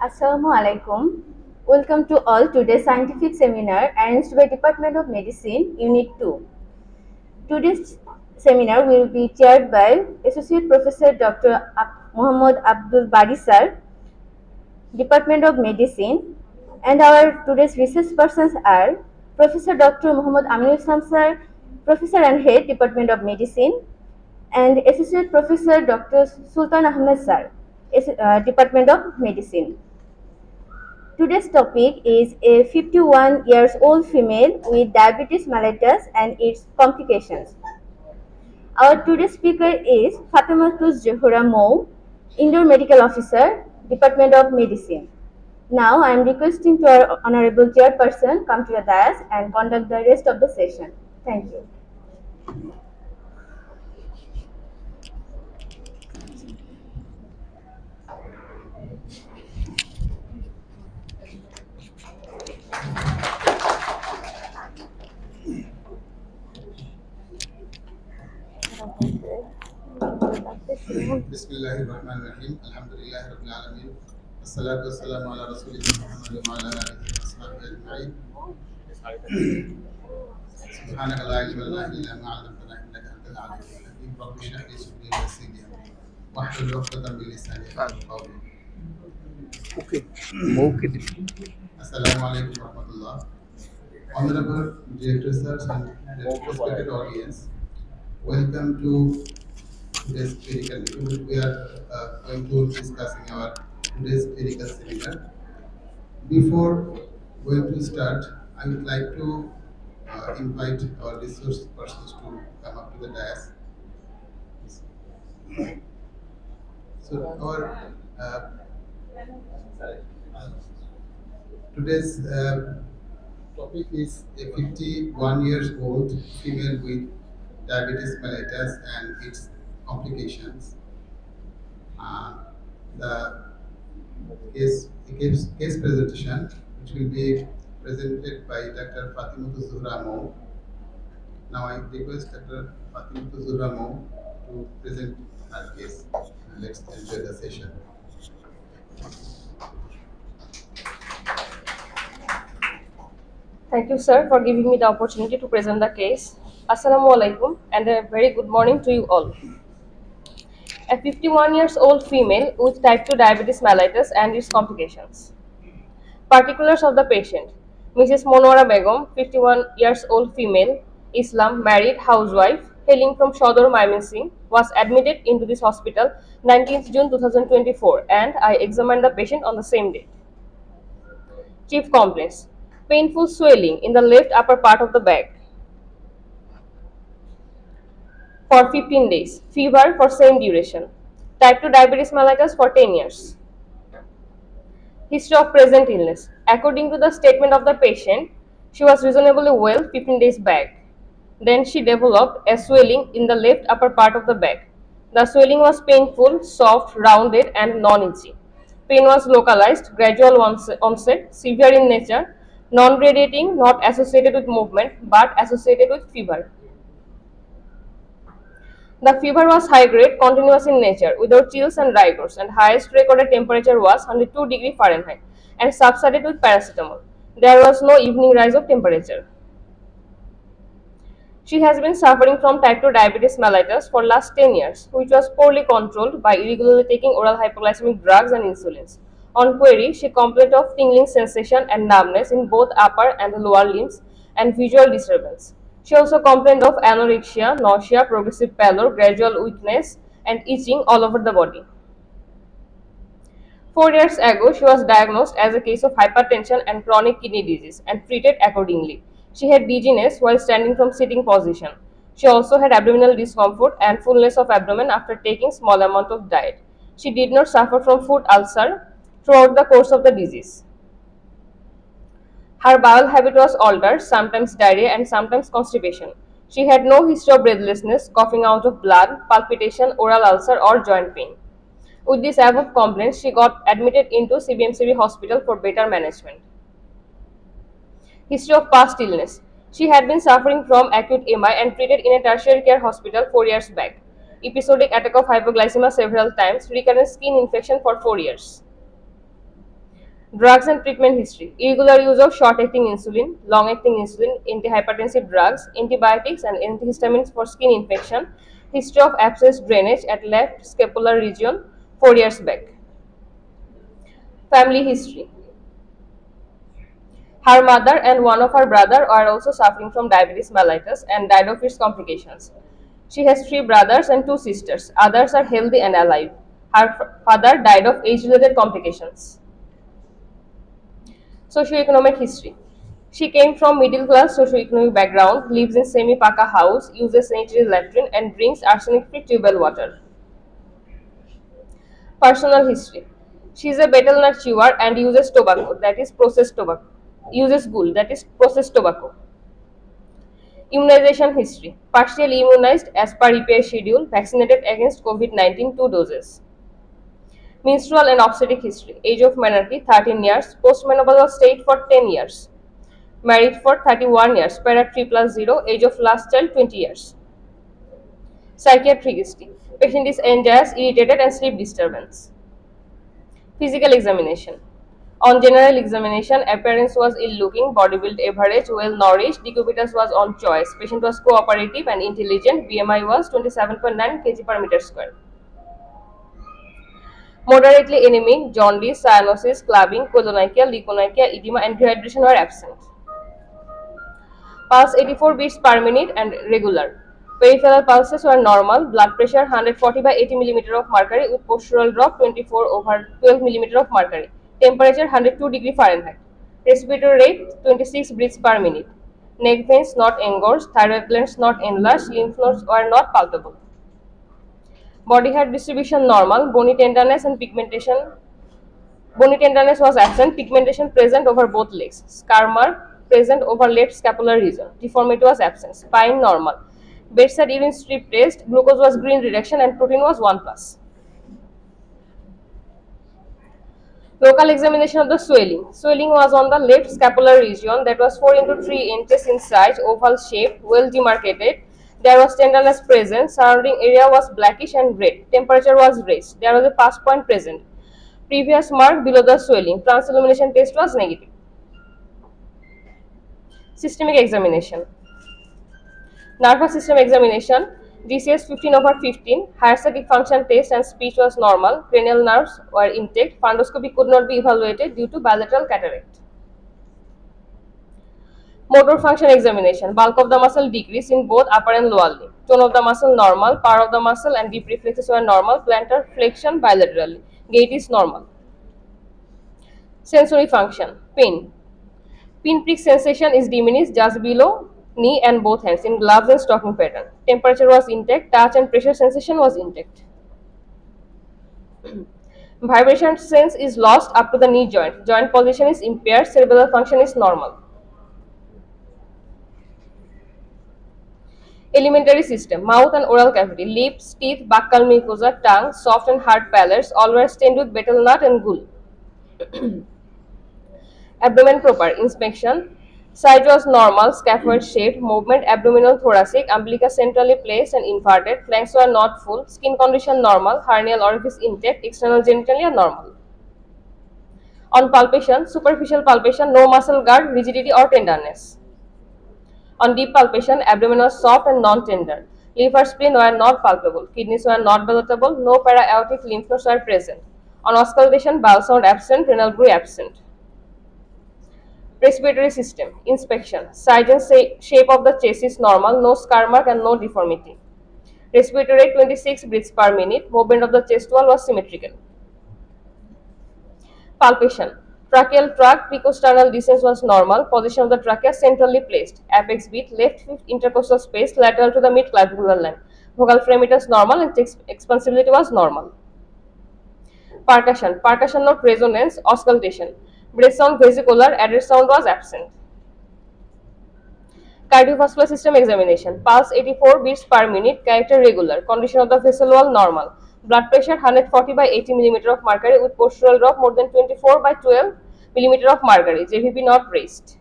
Assalamu alaikum. Welcome to all today's scientific seminar arranged by Department of Medicine, Unit 2. Today's seminar will be chaired by Associate Professor Dr. Muhammad Abdul Bari Sir, Department of Medicine, and our today's research persons are Professor Dr. Muhammad Aminul Islam Sir, Professor and Head, Department of Medicine, and Associate Professor Dr. Sultan Ahmed Sir, Department of Medicine. Today's topic is a 51 years old female with diabetes mellitus and its complications. Our today's speaker is Fatematul Johura Mou, Indoor Medical Officer, Department of Medicine. Now I am requesting to our honorable chairperson come to the dais and conduct the rest of the session. Thank you. Bismillahirrahmanirrahim. Alhamdulillahi Rabbil Alameen. Assalatu wassalamu ala Rasulillah Muhammad wa ala alihi wa sahbihi ajma'in. Subhanaka la ilma lana illa ma 'allamtana innaka antal alimul hakim. Rabbi shrah li sadri wa yassir li amri wahlul 'uqdatam min lisani yafqahu qawli. Assalamu alaikum wa rahmatullah. Honorable Director Sirs and respected audience, welcome to today's clinical. We are going to discussing our today's clinical seminar. Before going to start, I would like to invite our resource persons to come up to the dais. So our today's topic is a 51 years old female with diabetes mellitus and its complications. The case presentation, which will be presented by Dr. Fatimatu Zuhra Mou. Now I request Dr. Fatimatu Zuhra Mou to present her case. Let's enjoy the session. Thank you, sir, for giving me the opportunity to present the case. Assalamu alaikum and a very good morning to you all. A 51 years old female with type 2 diabetes mellitus and its complications. Particulars of the patient: Mrs. Monwara Begum, 51 years old female, Islam, married, housewife, hailing from Shodor Mymensingh, was admitted into this hospital 19th June 2024 and I examined the patient on the same day. Chief complaints: painful swelling in the left upper part of the back for 15 days, fever for same duration, type 2 diabetes mellitus for 10 years. History of present illness: according to the statement of the patient, she was reasonably well 15 days back. Then she developed a swelling in the left upper part of the back. The swelling was painful, soft, rounded and non-itchy. Pain was localized, gradual onset, severe in nature, non-radiating, not associated with movement but associated with fever. The fever was high grade, continuous in nature, without chills and rigors, and highest recorded temperature was 102 degree Fahrenheit and subsided with paracetamol. There was no evening rise of temperature. She has been suffering from type 2 diabetes mellitus for last 10 years, which was poorly controlled by irregularly taking oral hypoglycemic drugs and insulins. On query, she complained of tingling sensation and numbness in both upper and lower limbs and visual disturbance. She also complained of anorexia, nausea, progressive pallor, gradual weakness, and itching all over the body. 4 years ago, she was diagnosed as a case of hypertension and chronic kidney disease and treated accordingly. She had dizziness while standing from sitting position. She also had abdominal discomfort and fullness of abdomen after taking small amount of diet. She did not suffer from food ulcer throughout the course of the disease. Her bowel habit was altered, sometimes diarrhea and sometimes constipation. She had no history of breathlessness, coughing out of blood, palpitation, oral ulcer or joint pain. With these above complaints, she got admitted into CBMCB hospital for better management. History of past illness: she had been suffering from acute MI and treated in a tertiary care hospital 4 years back. Episodic attack of hypoglycemia several times, recurrent skin infection for 4 years. Drugs and treatment history. Irregular use of short-acting insulin, long-acting insulin, antihypertensive drugs, antibiotics, and antihistamines for skin infection. History of abscess drainage at left scapular region 4 years back. Family history. Her mother and one of her brother are also suffering from diabetes mellitus and died of its complications. She has 3 brothers and 2 sisters. Others are healthy and alive. Her father died of age-related complications. Socioeconomic history. She came from middle-class socioeconomic background, lives in semi-paka house, uses sanitary latrine, and drinks arsenic-free tubewell water. Personal history. She is a betel nut chewer and uses tobacco, that is processed tobacco. Uses gul, that is processed tobacco. Immunization history. Partially immunized as per EPI schedule, vaccinated against COVID-19 2 doses. Menstrual and obstetric history. Age of menarche 13 years, postmenopausal state for 10 years. Married for 31 years, para 3+0, age of last child 20 years. Psychiatric history. Patient is anxious, irritated, and sleep disturbance. Physical examination. On general examination, appearance was ill-looking, body build average, well-nourished, decubitus was on choice. Patient was cooperative and intelligent. BMI was 27.9 kg per meter square. Moderately anemic, jaundice, cyanosis, clubbing, colonychia, leukocythemia, edema, and dehydration were absent. Pulse 84 beats per minute and regular. Peripheral pulses were normal. Blood pressure 140 by 80 mm of mercury with postural drop 24/12 mm of mercury. Temperature 102 degree Fahrenheit. Respiratory rate 26 breaths per minute. Neck veins not engorged. Thyroid glands not enlarged. Lymph nodes were not palpable. Body hair distribution normal. Bony tenderness and pigmentation. Bony tenderness was absent. Pigmentation present over both legs. Scar mark present over left scapular region. Deformity was absent. Spine normal. Bedside urine strip test. Glucose was green reduction and protein was 1+. Local examination of the swelling. Swelling was on the left scapular region that was 4 into 3 inches in size, oval shape, well demarcated. There was tenderness present. Surrounding area was blackish and red. Temperature was raised. There was a pus point present. Previous mark below the swelling. Transillumination test was negative. Systemic examination. Nervous system examination. GCS 15/15. Hierarchic function test and speech was normal. Cranial nerves were intact. Fundoscopy could not be evaluated due to bilateral cataract. Motor function examination. Bulk of the muscle decrease in both upper and lower limb. Tone of the muscle normal. Power of the muscle and deep reflexes were normal. Plantar flexion bilaterally. Gait is normal. Sensory function. Pain. Pinprick sensation is diminished just below knee and both hands in gloves and stocking pattern. Temperature was intact. Touch and pressure sensation was intact. Vibration sense is lost up to the knee joint. Joint position is impaired. Cerebral function is normal. Alimentary system. Mouth and oral cavity. Lips, teeth, buccal mucosa, tongue, soft and hard palates, all were stained with betel nut and gul. Abdomen proper. Inspection. Size was normal, scaphoid shaped, movement abdominal thoracic, umbilicus centrally placed and inverted, flanks were not full, skin condition normal, hernial orifice intact, external genitalia normal. On palpation, superficial palpation, no muscle guard, rigidity or tenderness. On deep palpation, abdomen was soft and non-tender. Liver spleen were not palpable, kidneys were not palatable, no para-aortic lymph nodes were present. On auscultation, bowel sound absent, renal buoy absent. Respiratory system. Inspection. Size and shape of the chest is normal, no scar mark and no deformity. Respiratory rate 26 breaths per minute. Movement of the chest wall was symmetrical. Palpation. Tracheal tract precosternal distance was normal. Position of the trachea centrally placed. Apex beat, left fifth intercostal space lateral to the mid-clavicular line. Vocal frame it was normal and expansibility was normal. Percussion. Percussion note resonance, auscultation. Breath sound vesicular, added sound was absent. Cardiovascular system examination. Pulse 84 beats per minute, character regular. Condition of the vessel wall normal. Blood pressure 140 by 80 mm of mercury with postural drop more than 24 by 12 mm of mercury. JVP not raised.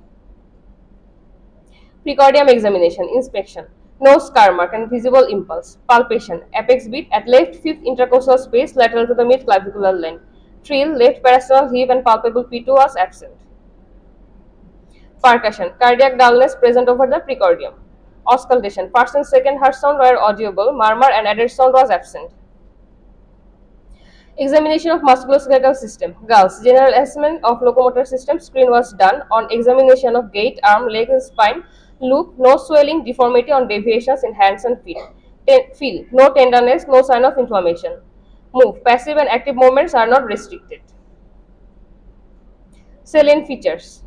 Precordium examination. Inspection. No scar mark and visible impulse. Palpation. Apex beat at left fifth intercostal space lateral to the mid-clavicular line. Trill, left parasternal heave and palpable P2 was absent. Percussion, cardiac dullness present over the precordium. Auscultation, first and second heart sound were audible, murmur and added sound was absent. Examination of musculoskeletal system. Girls, general assessment of locomotor system screen was done. On examination of gait, arm, leg and spine, look, no swelling, deformity on deviations in hands and feet. Feel, no tenderness, no sign of inflammation. Move, passive and active movements are not restricted. Salient features.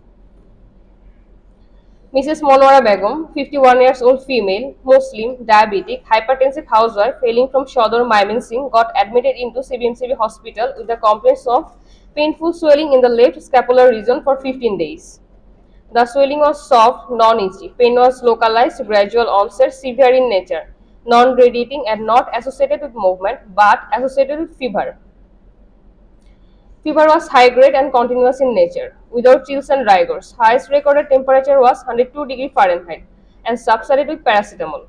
Mrs. Monwara Begum, 51 years old female, Muslim, diabetic, hypertensive housewife hailing from Shodor Mymensingh, got admitted into CBMCB hospital with the complaints of painful swelling in the left scapular region for 15 days. The swelling was soft, non-itchy. Pain was localized, gradual onset, severe in nature, non-radiating and not associated with movement but associated with fever. Fever was high grade and continuous in nature, without chills and rigors. Highest recorded temperature was 102 degree Fahrenheit and subsided with paracetamol.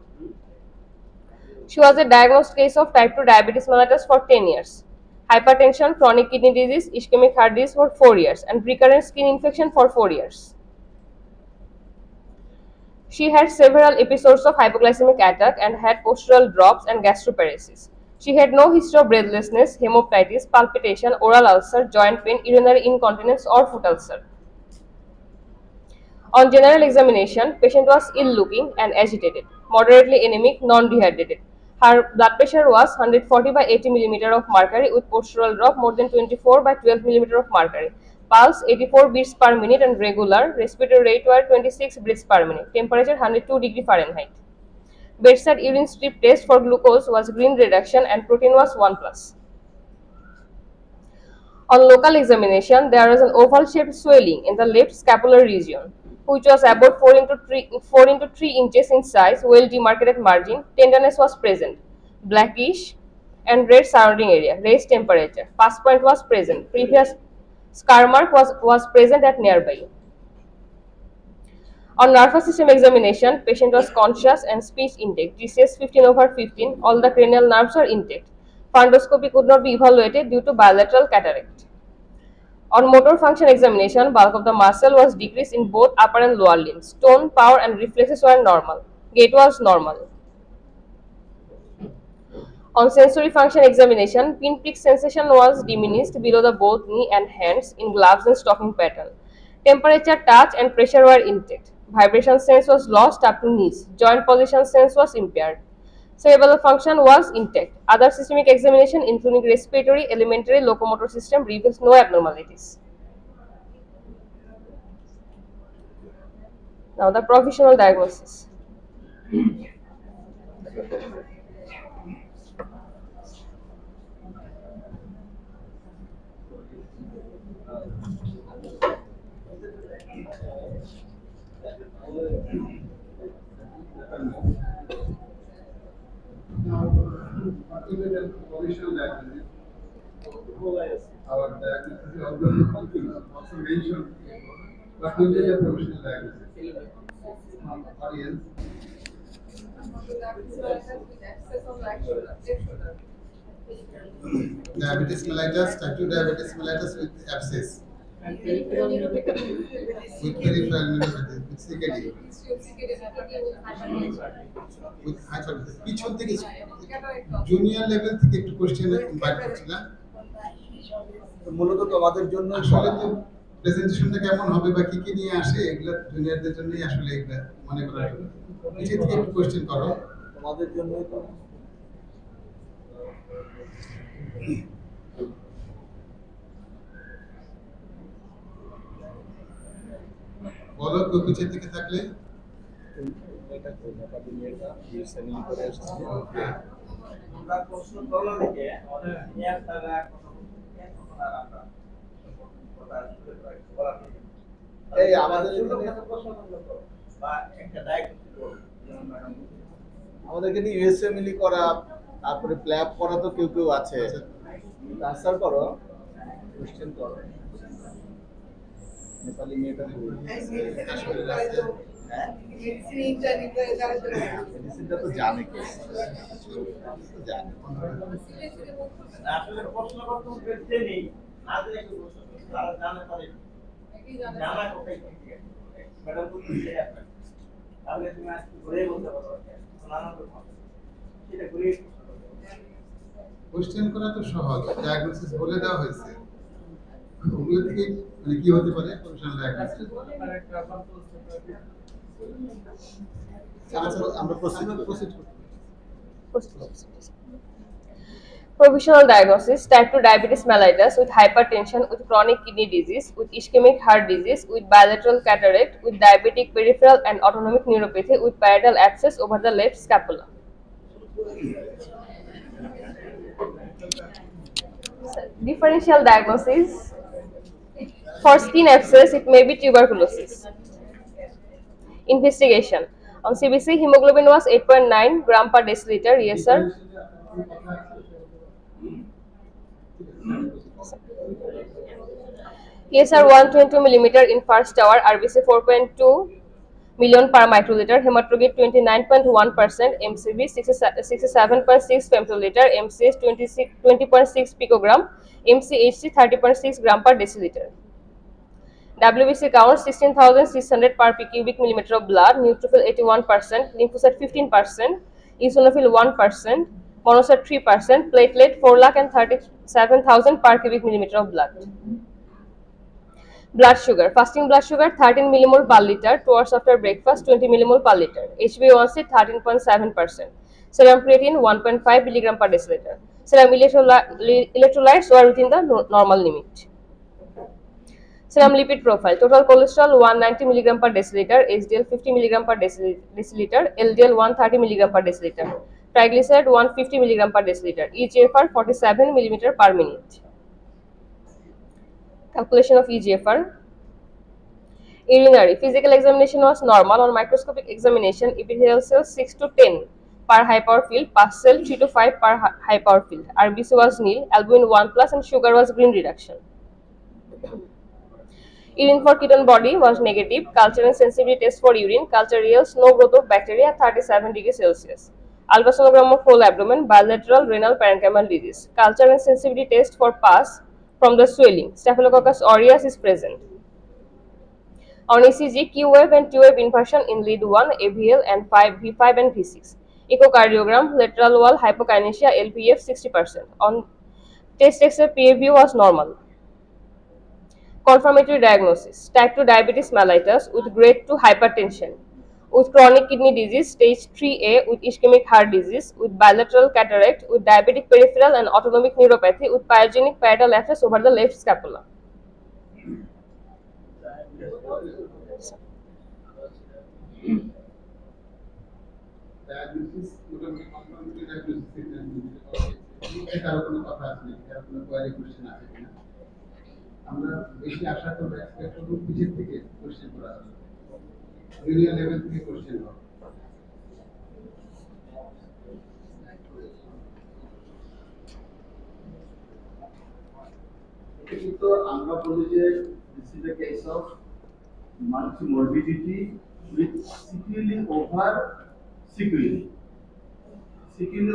She was a diagnosed case of type 2 diabetes mellitus for 10 years, hypertension, chronic kidney disease, ischemic heart disease for 4 years, and recurrent skin infection for 4 years. She had several episodes of hypoglycemic attack and had postural drops and gastroparesis. She had no history of breathlessness, hemoptysis, palpitation, oral ulcer, joint pain, urinary incontinence, or foot ulcer. On general examination, patient was ill-looking and agitated, moderately anemic, non-dehydrated. Her blood pressure was 140 by 80 mm of mercury with postural drop more than 24 by 12 mm of mercury. Pulse 84 beats per minute and regular. Respiratory rate were 26 beats per minute. Temperature 102 degree Fahrenheit. Bedside urine strip test for glucose was green reduction and protein was 1+. On local examination, there was an oval-shaped swelling in the left scapular region, which was about 4 into 3 inches in size, well demarcated margin. Tenderness was present, blackish and red surrounding area, raised temperature. Pus point was present. Previous scar mark was present at nearby. On nervous system examination, patient was conscious and speech intact. GCS 15/15, all the cranial nerves are intact. Fundoscopy could not be evaluated due to bilateral cataract. On motor function examination, bulk of the muscle was decreased in both upper and lower limbs. Tone, power and reflexes were normal. Gait was normal. On sensory function examination, pinprick sensation was diminished below the both knee and hands in gloves and stocking pattern. Temperature, touch and pressure were intact. Vibration sense was lost up to knees. Joint position sense was impaired. Cerebral function was intact. Other systemic examination including respiratory, alimentary, locomotor system reveals no abnormalities. Now the provisional diagnosis. Now, after the provisional diagnosis, our diagnosis is also mentioned, but we did a provisional diagnosis. Audience. Diabetes mellitus, type 2 diabetes mellitus with abscess. With peripheral neuropathy, with CKD. With hypertension. পিছন থেকে junior level থেকে একটু question invite করছিলাম। মূলত তোমাদের জন্য আসলে তো প্রেজেন্টেশনটা কেমন হবে বা কি কি নিয়ে আসে এগুলো জুনিয়রদের জন্যই আসলে এগুলো মনে করার জন্য। নিচে থেকে একটু কোশ্চেন করো। তোমাদের জন্যই তো বলো কেউ পিছে থেকে থাকলে এটা তো ব্যাপারটা নিয়ে এটা সেমিং করে আসছে ওকে আমরা প্রশ্ন করলে থেকে আমাদের নিয়ার তারা কথা আমরা কথা বলা এই আমাদের এখানে প্রশ্ন করতে বা একটা ডায়াগনোসিস করব আমাদের এখানে ইউএসএ মিলি করা তারপরে প্ল্যাব করা তো কেউ কেউ আছে আনসার করো কোশ্চেন করো নেপালি মেয়েটা হ্যাঁ মেডিসিনটা তো জানে কি জানে আসলে প্রশ্ন করতে পেরেছি না দিলে একটু প্রশ্ন করছি, তারা জানে পারে জানা কোথায় কি ম্যাডাম বলতে চাই আপনাকে, তাহলে তুমি আজকে ঘুরে বলতে পারো নানা রকম সেটা ঘুরে কোশ্চেন করা তো সহজ, ডায়াগনোসিস বলে দেওয়া হয়েছে, ওগুলো থেকে মানে কি হতে পারে প্রফেশনাল ডায়াগনোসিস। আমরা প্রসিড করতে Provisional diagnosis: type 2 diabetes mellitus with hypertension, with chronic kidney disease, with ischemic heart disease, with bilateral cataract, with diabetic peripheral and autonomic neuropathy, with parietal abscess over the left scapula. Differential diagnosis: for skin abscess, it may be tuberculosis. Investigation: on CBC, hemoglobin was 8.9 gram per deciliter. Yes, sir. ESR 120 millimeter in first hour, RBC 4.2 million per microliter, hematocrit 29.1%, MCV 67.6 femtoliter, MCH 20.6 picogram, MCHC 30.6 gram per deciliter. WBC count 16,600 per cubic millimeter of blood, neutrophil 81%, lymphocyte 15%, eosinophil 1%, monocyte 3%, platelet 4,37,000 per cubic millimeter of blood. Blood sugar: fasting blood sugar 13 millimole per liter, 2 hours after breakfast 20 millimole per liter, HbA1c 13.7%, serum creatine 1.5 milligram per deciliter. Serum electrolytes were within the normal limit. Serum lipid profile: total cholesterol 190 milligram per deciliter, HDL 50 milligram per deciliter, LDL 130 milligram per deciliter, triglyceride 150 milligram per deciliter, EGFR 47 millimeter per minute. Calculation of EGFR. Urinary: physical examination was normal. On microscopic examination, epithelial cells 6 to 10 per high power field, pus cell 3 to 5 per high power field, RBC was nil, albumin 1+, and sugar was green reduction. Urine for ketone body was negative. Culture and sensitivity test for urine: culture yields no growth of bacteria at 37 degrees Celsius. Ultrasonogram of whole abdomen: bilateral renal parenchymal disease. Culture and sensitivity test for pus from the swelling: Staphylococcus aureus is present. On ECG, Q wave and T wave inversion in lead 1, AVL, and V5 and V6. Echocardiogram: lateral wall hypokinesia, LPF 60%. On test X-ray, PAVU was normal. Confirmatory diagnosis: type 2 diabetes mellitus with grade 2 hypertension, with chronic kidney disease stage 3A, with ischemic heart disease, with bilateral cataract, with diabetic peripheral and autonomic neuropathy, with pyogenic parietal abscess over the left scapula. Diagnosis মোটামুটি confirmatory diagnosis এটা কোনো কথা আছে নাকি, আর কোনো query question আছে কিনা। আমরা বেশি আশা করব এক্সপেক্ট করব পিছের থেকে কোশ্চেন করা হবে, জুনিয়র লেভেল থেকে কোশ্চেন হবে। কিন্তু আমরা বলি যে this is a case of multimorbidity with sequelae over sequelae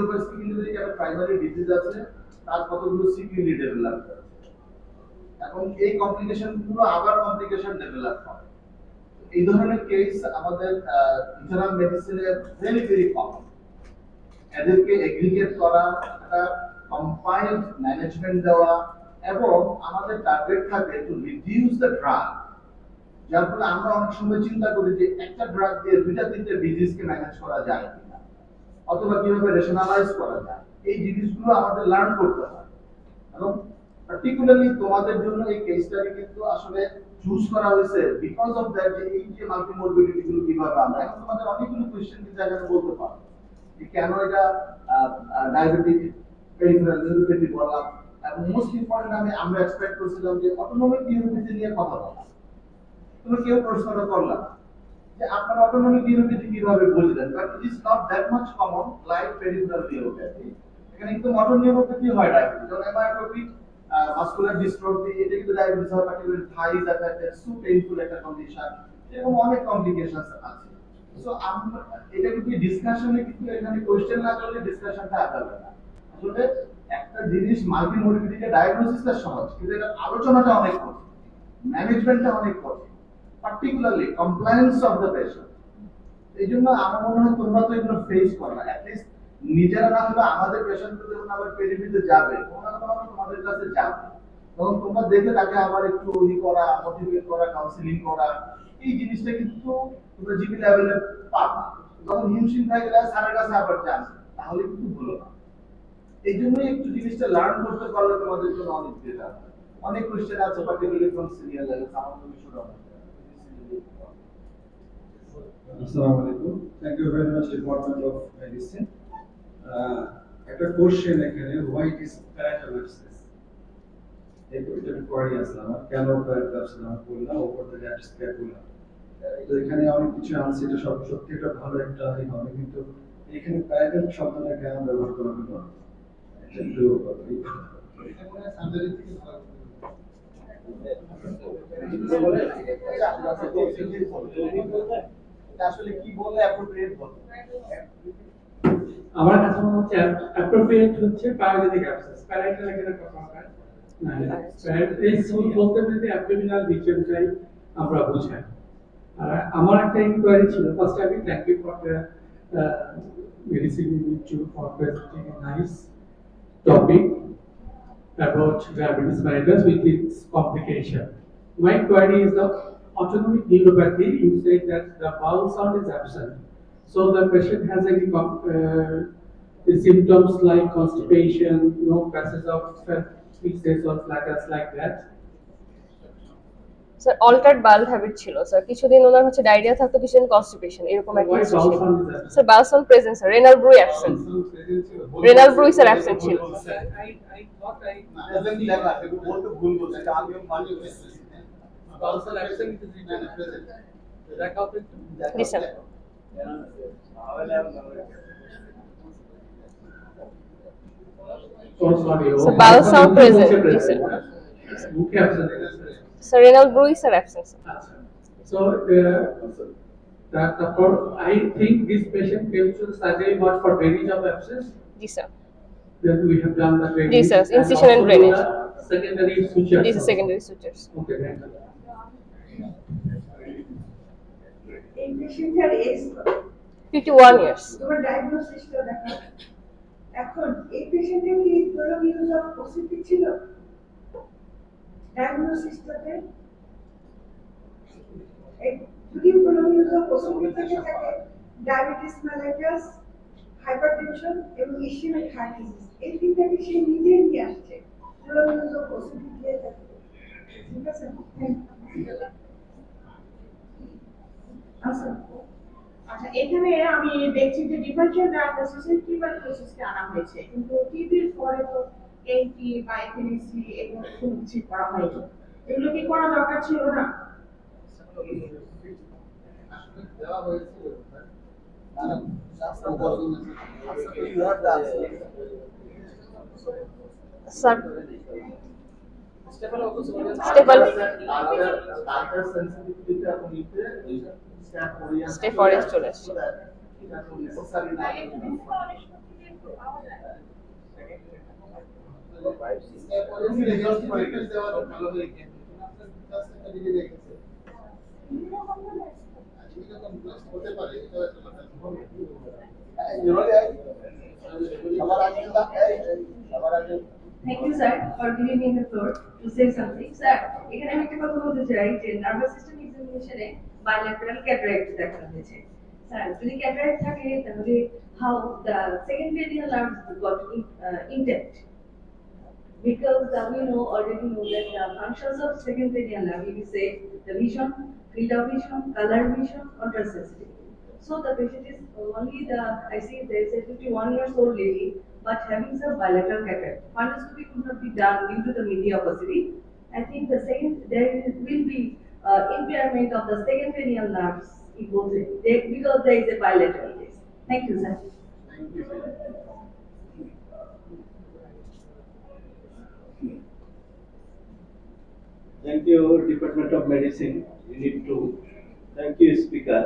over sequelae যদি একটা প্রাইমারি ডিজিজ আছে তার কতগুলো সিকুয়েলি ডেভেলপ করে, এখন এই কমপ্লিকেশন গুলো আবার কমপ্লিকেশন ডেভেলপ হয়। এই ধরনের কেস আমাদের ইন্টারনাল মেডিসিনে ভেরি ভেরি কমন। এদেরকে এগ্রিগেট করা, একটা কম্পাইলড ম্যানেজমেন্ট দেওয়া, এবং আমাদের টার্গেট থাকে টু রিডিউস দ্য ড্রাগ, যার ফলে আমরা অনেক সময় চিন্তা করি যে একটা ড্রাগ দিয়ে দুইটা তিনটে ডিজিজকে ম্যানেজ করা যায় কিনা, অথবা কিভাবে রেশনালাইজ করা যায়। এই জিনিসগুলো আমাদের লার্ন করতে হয়, এবং পার্টিকুলারলি তোমাদের জন্য এই কেস স্টাডি কিন্তু আসলে চুজ করা হয়েছে বিকজ অফ দ্যাট, যে এই যে মাল্টিমরবিডিটি গুলো কিভাবে আমরা এখন তোমাদের অনেকগুলো কোশ্চেন কিন্তু এখানে বলতে পারো যে কেন এটা ডায়াবেটিক পেরিফেরাল নিউরোপ্যাথি বললাম, এবং মোস্ট ইম্পর্টেন্ট আমরা এক্সপেক্ট করছিলাম যে অটোনমিক নিউরোপ্যাথি নিয়ে কথা বলা। তুমি কেউ প্রশ্নটা করলাম যে আপনারা অটোনমিক নিউরোপ্যাথি কিভাবে বুঝলেন, but it is not that much common like peripheral neuropathy. এখানে কিন্তু মোটর নিউরোপ্যাথি হয় ডায়াবেটিস, যেমন হেমাটোক্রিক মাসকুলার ডিস্ট্রফি, এটা কিন্তু ডায়াবেটিস হয়, particular thighs affected, so painful একটা কন্ডিশন, এরকম অনেক কমপ্লিকেশনস আছে। সো আমরা এটা কিন্তু ডিসকাশনে কিন্তু এখানে কোশ্চেন না করলে ডিসকাশনটা আগাবে না। আসলে একটা জিনিস মাল্টি মডিফিটিকে ডায়াগনোসিসটা সহজ, কিন্তু এটা আলোচনাটা অনেক কঠিন, ম্যানেজমেন্টটা অনেক কঠিন, particularly compliance of the patient. এই জন্য আমার মনে হয় তোমরা তো এগুলো ফেস করো না, অ্যাটলিস্ট নিজেরা না হলে আমাদের পেশেন্টকে যখন আবার পেরিভিতে যাবে কোনো না কোনো তোমাদের কাছে যাবে, তখন তোমরা দেখে তাকে আবার একটু করা, মোটিভেট করা, কাউন্সিলিং করা, এই জিনিসটা কিন্তু তোমরা জিপি লেভেলে পাবা। যখন হিমশিম হয়ে গেলে স্যারের কাছে আবার যান, তাহলে কিন্তু হলো না। এই জন্যই একটু জিনিসটা লার্ন করতে পারলে তোমাদের জন্য অনেক বেটার। অনেক কোশ্চেন আছে পার্টিকুলারলি ফ্রম সিনিয়র লেভেল, সামান্য বিষয়টা Assalamu alaikum. Thank you very much, Department of Medicine. একটা কোশ্চেন এখানে, why it is parietal abscess? এটা কোয়ারি আছে আমার, কেন parietal abscess আমি বললাম, ওপর থেকে scapula। তো এখানে অনেক কিছু আনছে, এটা সব সত্যি একটা ভালো একটা হবে, কিন্তু এখানে parietal শব্দটা কেন ব্যবহার করা হলো এটা একটু এটা মনে হয় সার্জারি থেকে আসলে কি বললে অ্যাপ্রোপ্রিয়েট বলতে আমার কাছে মনে হচ্ছে অ্যাপ্রোপ্রিয়েট হচ্ছে প্যারালিটিক অ্যাবসেস, প্যারাইটাল এখানে কথা হয় না, এই বলতে বলতে অ্যাবডোমিনাল রিজিয়নটাই আমরা বুঝাই। আর আমার একটা ইনকোয়ারি ছিল, ফার্স্ট আমি thank you for the medicine unit 2 for presenting a nice topic about diabetes mellitus with its complication. My query is the autonomic neuropathy. You said that the vowel sound is absent, so the patient has any symptoms like constipation, no passage of feces or flatus like that. Sir altered Baul habit ছিল sir, কিছুদিন ওনার হচ্ছে diarrhoea থাকতো, কিছুদিন constipation, এরকম একটা Why কিছু vowel ছিল sound is absent? Sir. Baul present sir, রেনাল ব্রুই অ্যাবসেন্ট, রেনাল ব্রুই স্যার অ্যাবসেন্ট ছিল। I thought I প্রেজেন্ট লেখা আছে, বলতে ভুল বলছে, এটা আমিও মানি করেছি। vowel sound absent is written present. That out it? G sir. Oh, sorry. So vowel sound present, yes, sir. Book absent. Sir রেনাল ব্রুই sir absent. So, I think this patient came to the surgery not for drainage of abscess. G sir. Then we have done the drainage. Yes, sir. Incision and also drainage. the secondary sutures. This is secondary sutures. Okay, thank you. এই পেশেন্টের age 51 years. তোমার ডায়াগনোসিসটা দেখো। এখন এই পেশেন্টের কি prolong use of OCP ছিল ডায়াগনোসিসটাতে? যদি প্রলং ইউজ অফ ওসিপি থেকে থাকে, ডায়াবেটিস মেলাইটাস, হাইপারটেনশন এবং ইসিএমিক হার্ট ডিজিজ, এই তিনটাকে সে নিজে নিয়ে আসছে প্রলং ইউজ অফ ওসিপি দিয়ে থাকে। ঠিক আছে, আচ্ছা আচ্ছা, এখানে আমি দেখছি যে ডিফারেনশিয়াল ডায়াগনোসিসের টিউবারকুলোসিসকে আনা হয়েছে, কিন্তু টিবির পরে তো এনটি বা এফএনসি এগুলো কোনো কিছু করা হয়নি। এগুলো কি করা দরকার ছিল না? আসলে দেওয়া হয়েছিল স্যার স্টেফান স্টেফান সেনসিটিভিটিতে আপনি নিতে স্ট্যাপ করিয়া স্টেপ ফরেস্ট চলে আসছে। এটা তো নেসেসারি না। রেজাল্ট পরীক্ষা দেওয়া ভালো হয়ে গেছে, আপনার কাছে একটা দিকে রেখেছে এটা কমপ্লেক্স হতে পারে, এটা একটা কথা Thank you, sir, for giving me the floor to say something. Sir, এখানে আমি একটা কথা বলতে চাই যে নার্ভাস সিস্টেম এক্সামিনেশনে bilateral cataract দেখানো হয়েছে। স্যার, যদি cataract থাকে তাহলে how the second cranial nerves got intact? Because we already know that the functions of second cranial nerve, we say the vision, field of vision, color vision, contrast sensitivity. So the patient is only I see there is a 51 years old lady, but having some bilateral cataract. Fundoscopy could not be done due to the media opacity. I think there will be impairment of the second cranial nerves in both because there is a bilateral case. Thank you, sir. Thank you, Department of Medicine, Unit 2. Thank you, Speaker.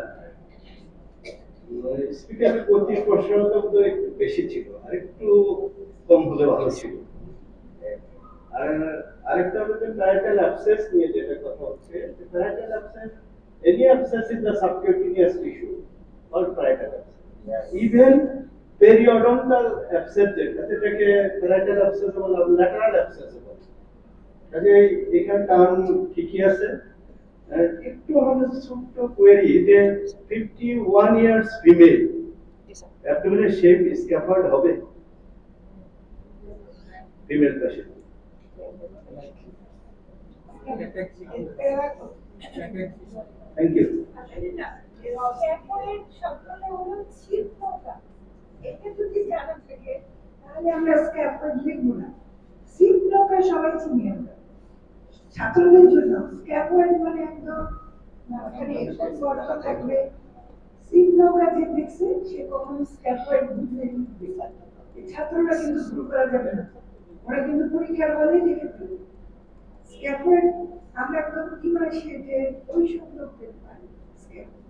স্পিকারের প্রতি প্রশ্নটা তো একটু বেশি ছিল, আর একটু কম হলে ভালো ছিল। আর আরেকটা হচ্ছে প্যারাইটাল অ্যাবসেস নিয়ে যেটা কথা হচ্ছে, যে parietal abscess, any abscess in the subcutaneous tissue called parietal abscess. Even periodontal abscess যেটাকে parietal abscess বলা হয়, lateral abscess বলা হয়। কাজে এখানে টান ঠিকই আছে। একটু আমাদের ছোট্ট কোয়েরি যে 51 years female abdominal shape scaffold হবে ফিমেল পেশেন্ট। Thank you. এটা যদি জানা থাকে তাহলে আমরা স্ক্যাফোল্ড লিখব না। সিট ব্লকার সবাই চিনি আমরা। ছাত্রদের জন্য স্ক্যাফোল্ড মানে একদম মানে এরকম গর্ত থাকবে। সিট ব্লকার যে দেখছে সে কখনো স্ক্যাফোল্ড বুঝে লিখবে। এই ছাত্ররা কিন্তু শুরু করা যাবে না, ওরা কিন্তু পরীক্ষার হলে লিখে ফেলবে। স্ক্যাফোল্ড আমরা একদম ইমার্সিভ যে ওই সব লোকদের পারি scaffold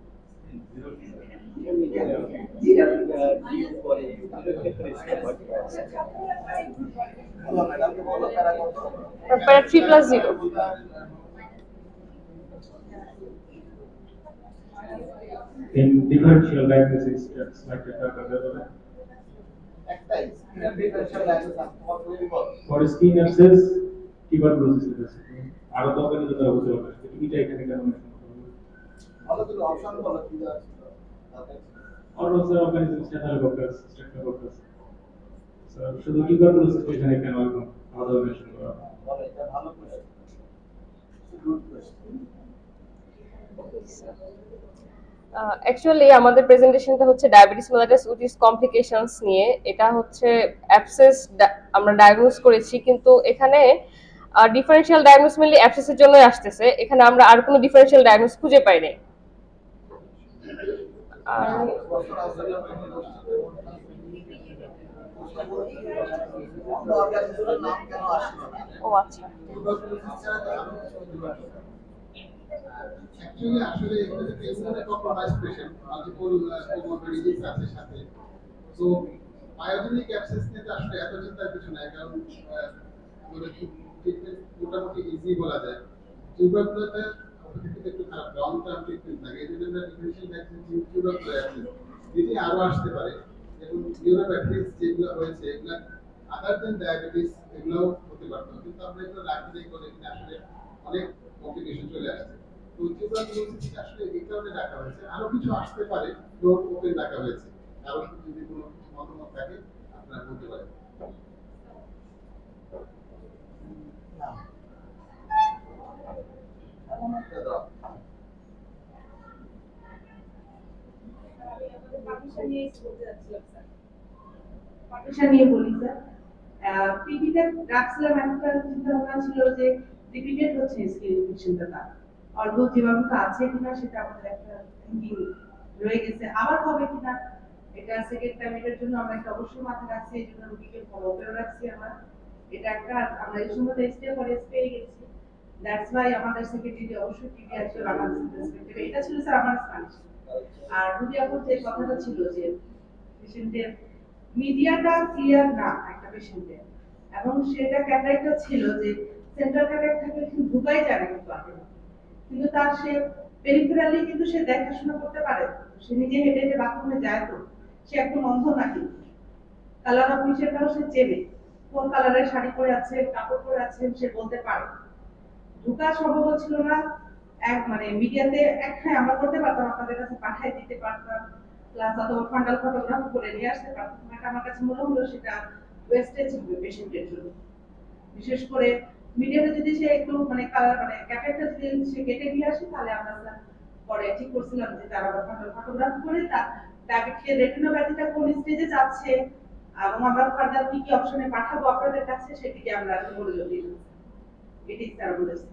Para 3+0. In differential diagnosis steps like that available. For skin abscess, tuberculosis is আরো দরকারি যেটা হতে পারে এটা এখানে কেন আমাদের অপশন বলো কি আছে? Other organisms, staphylococcus, streptococcus. So, শুধু tuberculosis এখানে কেন আলাদা মেনশন করা হয়? এটা ভালো কোশ্চেন। Good question. অ্যাকচুয়ালি আমাদের প্রেজেন্টেশনটা হচ্ছে diabetes mellitus with its complications নিয়ে। এটা হচ্ছে অ্যাবসেস আমরা ডায়াগনোজ করেছি, কিন্তু এখানে ডিফারেনশিয়াল ডায়াগনোস মেনলি অ্যাবসেসের জন্যই আসতেছে। এখানে আমরা আর কোনো ডিফারেনশিয়াল ডায়াগনোস খুঁজে পাই নাই। আর ও আচ্ছা, Actually, আসলে এগুলো patient compromise patient, multiple comorbidities আছে সাথে। সো বায়োজেনিক অ্যাবসেস নিয়ে আসলে এত চিন্তার কিছু নাই, কারণ ট্রিটমেন্ট মোটামুটি ইজি বলা যায়। টিউবারকুলোতে অপরচুনিটি একটু খারাপ, লং টার্ম ট্রিটমেন্ট লাগে। এই জন্য আমরা ডিফারেনশিয়াল ডায়াগনোসিস টিউবারকুলোস আছে, যদি আরো আসতে পারে এবং নিউরোপ্যাথিস যেগুলো হয়েছে এগুলো আদার দেন ডায়াবেটিস এগুলোও হতে পারতো, কিন্তু আমরা এগুলো রাখি নাই বলে এখানে আসলে অনেক কমপ্লিকেশন চলে আসছে। তো টিউবারকুলোসিস আসলে এই কারণে রাখা হয়েছে, আরো কিছু আসতে পারে, ডোর ওপেন রাখা হয়েছে। কারণ যদি কোনো মতামত থাকে আপনারা বলতে পারেন। পাকিস্তান নিয়ে বলি স্যার, টিভিতে রাখছিলাম, একটা চিন্তা ভাবনা ছিল যে রিপিটেড হচ্ছে স্কিন ইনফেকশনটা, না অল্প জীবাণুটা আছে কিনা সেটা আমাদের একটা থিঙ্কিং রয়ে গেছে, আবার হবে কিনা এটা সেকেন্ড টাইম, এটার জন্য আমরা একটা অবশ্যই মাথায় রাখছি, এই জন্য রোগীকে ফলো করে রাখছি আমরা। এটা একটা আমরা এই সময় টেস্টে করে পেয়ে গেছি, দ্যাটস ওয়াই আমাদের সেকেন্ডারি অবশ্যই টিভি আসবে বাংলাদেশের পার্সপেক্টিভে। এটা ছিল স্যার আমার সাজেশন। আর রুবি আপুর যে কথাটা ছিল যে পেশেন্টের মিডিয়াটা ক্লিয়ার না একটা পেশেন্টের, এবং সেটা ক্যাটারাক্টটা ছিল যে সেন্ট্রাল ক্যাটারাক্ট থাকলে কিন্তু ঢুকাই যায় না কিন্তু আগে, কিন্তু তার সে পেরিফেরালি কিন্তু সে দেখাশোনা করতে পারে, সে নিজে হেঁটে হেঁটে বাথরুমে যায়, তো সে একদম অন্ধ নাকি কালার অফ মিশনটাও সে চেনে, কোন কালারের শাড়ি পরে আছে কাপড় পরে আছে সে বলতে পারে। ঢুকা সম্ভব ছিল না, এক মানে মিডিয়াতে হ্যাঁ আমরা করতে পারতাম, আপনাদের কাছে পাঠিয়ে দিতে পারতাম, প্লাস অথবা ফান্ডাল ফটোগ্রাফ করে নিয়ে আসতে পারতাম, আমার কাছে মনে হলো সেটা ওয়েস্টেজ হবে পেশেন্টের জন্য। বিশেষ করে মিডিয়াতে যদি সে একটু মানে কালার মানে ক্যাটারটা যদি সে কেটে নিয়ে আসে, তাহলে আমরা পরে ঠিক করছিলাম যে তারা ফান্ডাল ফটোগ্রাফ করে তার ডায়াবেটিসের রেটিনোপ্যাথিটা কোন স্টেজে যাচ্ছে এবং আমরা ফার্দার কি কি অপশনে পাঠাবো আপনাদের কাছে সেটিকে আমরা মনোযোগ দিই। এটাই তারা বলেছেন।